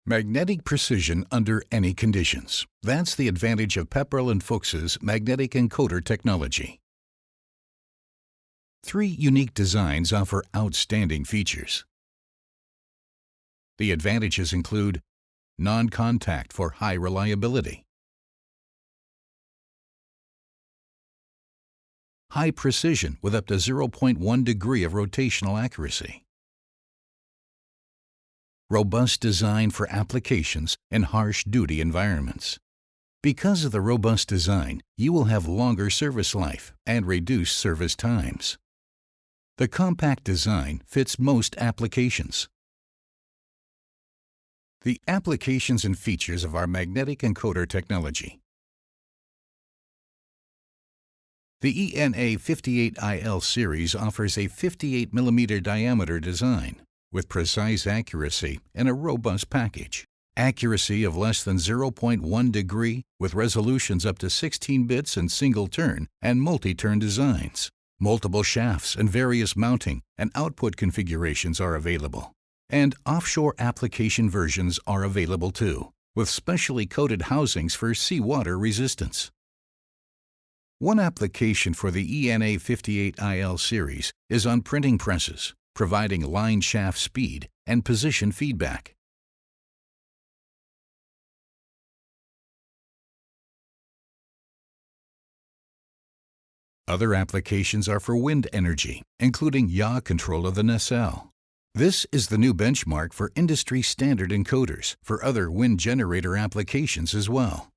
Magnetic precision under any conditions. That's the advantage of Pepperl+Fuchs's magnetic encoder technology. 3 unique designs offer outstanding features. The advantages include non-contact for high reliability, high precision with up to 0.1 degree of rotational accuracy, robust design for applications in harsh duty environments. Because of the robust design, you will have longer service life and reduced service times. The compact design fits most applications. The applications and features of our magnetic encoder technology. The ENA58IL series offers a 58 mm diameter design with precise accuracy in a robust package. Accuracy of less than 0.1 degree with resolutions up to 16 bits in single-turn and multi-turn designs. Multiple shafts and various mounting and output configurations are available. And offshore application versions are available too, with specially coated housings for seawater resistance. One application for the ENA58IL series is on printing presses, providing line shaft speed and position feedback. Other applications are for wind energy, including yaw control of the nacelle. This is the new benchmark for industry standard encoders for other wind generator applications as well.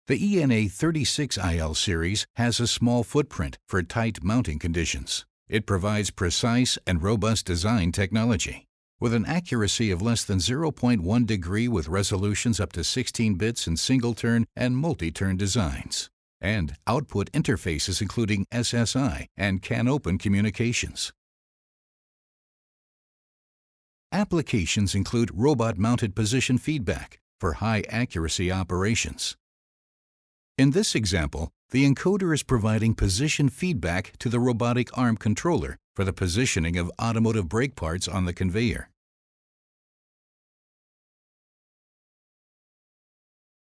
The ENA36IL series has a small footprint for tight mounting conditions. It provides precise and robust design technology, with an accuracy of less than 0.1 degree with resolutions up to 16 bits in single-turn and multi-turn designs, and output interfaces including SSI and CAN-open communications. Applications include robot-mounted position feedback for high-accuracy operations. In this example, the encoder is providing position feedback to the robotic arm controller for the positioning of automotive brake parts on the conveyor.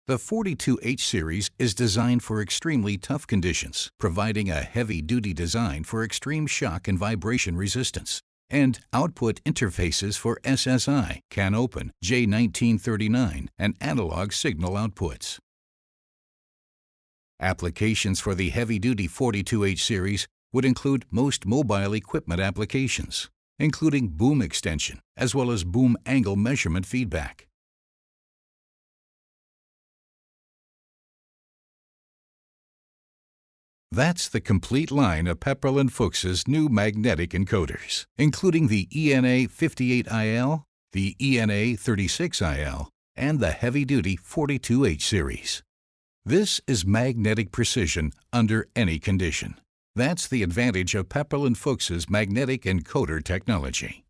The 42H series is designed for extremely tough conditions, providing a heavy-duty design for extreme shock and vibration resistance, and output interfaces for SSI, CAN-open, J1939, and analog signal outputs. Applications for the heavy-duty 42H series would include most mobile equipment applications, including boom extension as well as boom angle measurement feedback. That's the complete line of Pepperl+Fuchs's new magnetic encoders, including the ENA58IL, the ENA36IL, and the heavy-duty 42H series. This is magnetic precision under any condition. That's the advantage of Pepperl+Fuchs's magnetic encoder technology.